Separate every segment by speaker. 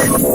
Speaker 1: Wonderforest.com.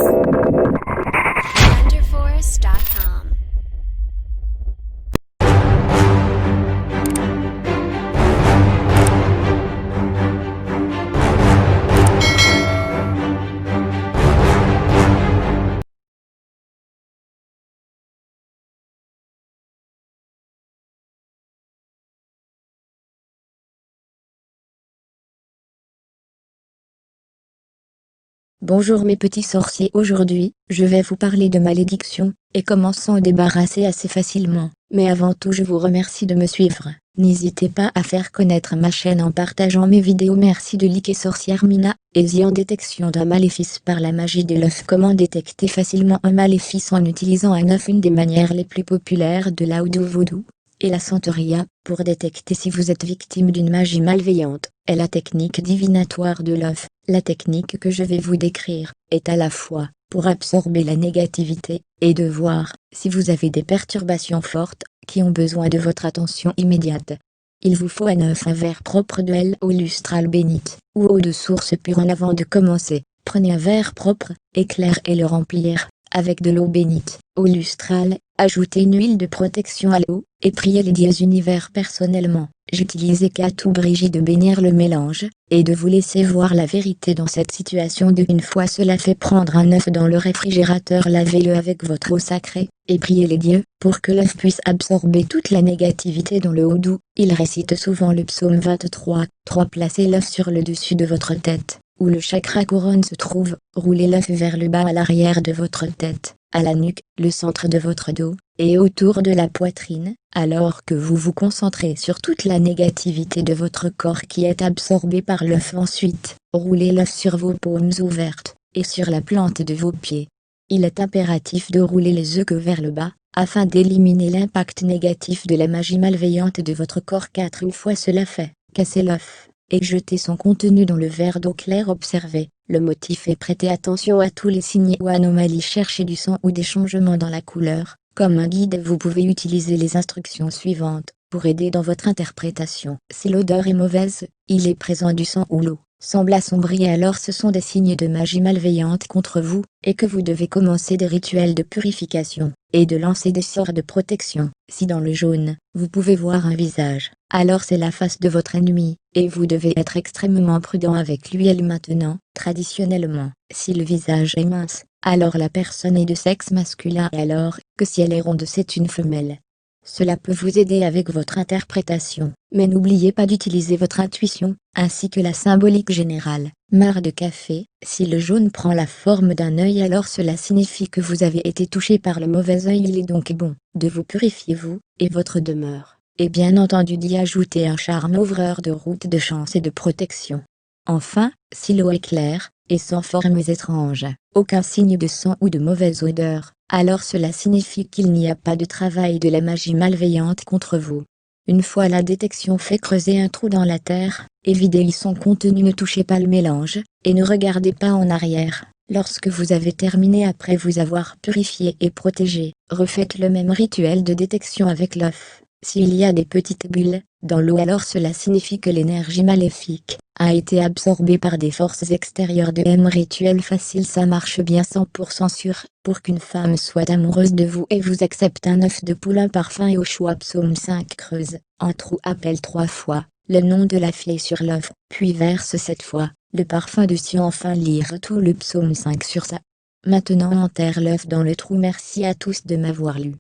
Speaker 2: Bonjour mes petits sorciers, aujourd'hui, je vais vous parler de malédiction, et comment s'en débarrasser assez facilement. Mais avant tout je vous remercie de me suivre. N'hésitez pas à faire connaître ma chaîne en partageant mes vidéos. Merci de liker Sorcière Mina, Easy en détection d'un maléfice par la magie de l'œuf. Comment détecter facilement un maléfice en utilisant un œuf? Une des manières les plus populaires de l'Oudou Voodoo et la Santeria, pour détecter si vous êtes victime d'une magie malveillante, est la technique divinatoire de l'œuf. La technique que je vais vous décrire, est à la fois, pour absorber la négativité, et de voir, si vous avez des perturbations fortes, qui ont besoin de votre attention immédiate. Il vous faut un œuf, un verre propre de l'eau lustrale bénite, ou eau de source pure. En avant de commencer, prenez un verre propre, et clair et le remplir, avec de l'eau bénite, eau lustrale, ajoutez une huile de protection à l'eau, et priez les dieux univers personnellement. J'utilisais qu'à tout Brigitte de bénir le mélange, et de vous laisser voir la vérité dans cette situation. Une fois cela fait, prendre un œuf dans le réfrigérateur, lavez-le avec votre eau sacrée, et priez les dieux, pour que l'œuf puisse absorber toute la négativité. Dans le Houdou, il récite souvent le psaume 23, placez l'œuf sur le dessus de votre tête, où le chakra couronne se trouve, roulez l'œuf vers le bas à l'arrière de votre tête, à la nuque, le centre de votre dos, et autour de la poitrine, alors que vous vous concentrez sur toute la négativité de votre corps qui est absorbée par l'œuf. Ensuite, roulez l'œuf sur vos paumes ouvertes, et sur la plante de vos pieds. Il est impératif de rouler les œufs que vers le bas, afin d'éliminer l'impact négatif de la magie malveillante de votre corps. Une fois cela fait, cassez l'œuf, et jetez son contenu dans le verre d'eau claire. Observez le motif et prêtez attention à tous les signes ou anomalies. Cherchez du sang ou des changements dans la couleur. Comme un guide, vous pouvez utiliser les instructions suivantes, pour aider dans votre interprétation. Si l'odeur est mauvaise, il est présent du sang ou l'eau semble assombrie, alors ce sont des signes de magie malveillante contre vous, et que vous devez commencer des rituels de purification, et de lancer des sorts de protection. Si dans le jaune, vous pouvez voir un visage, alors c'est la face de votre ennemi, et vous devez être extrêmement prudent avec lui. Maintenant, traditionnellement, si le visage est mince, alors la personne est de sexe masculin, et alors que si elle est ronde, c'est une femelle. Cela peut vous aider avec votre interprétation, mais n'oubliez pas d'utiliser votre intuition, ainsi que la symbolique générale. Marre de café, si le jaune prend la forme d'un œil, alors cela signifie que vous avez été touché par le mauvais œil. Il est donc bon de vous purifier, vous et votre demeure, et bien entendu d'y ajouter un charme ouvreur de route de chance et de protection. Enfin, si l'eau est claire, et sans formes étranges, aucun signe de sang ou de mauvaise odeur, alors cela signifie qu'il n'y a pas de travail de la magie malveillante contre vous. Une fois la détection fait, creusez un trou dans la terre, et videz son contenu. Ne touchez pas le mélange, et ne regardez pas en arrière. Lorsque vous avez terminé, après vous avoir purifié et protégé, refaites le même rituel de détection avec l'œuf. S'il y a des petites bulles dans l'eau, alors cela signifie que l'énergie maléfique a été absorbée par des forces extérieures. De même rituel facile, ça marche bien, 100% sûr. Pour qu'une femme soit amoureuse de vous et vous accepte, un œuf de poulain parfum et au choix. Psaume 5, creuse un trou, appelle 3 fois le nom de la fille sur l'œuf, puis verse 7 fois le parfum dessus. Enfin, lire tout le psaume 5 sur ça. Maintenant, enterre l'œuf dans le trou. Merci à tous de m'avoir lu.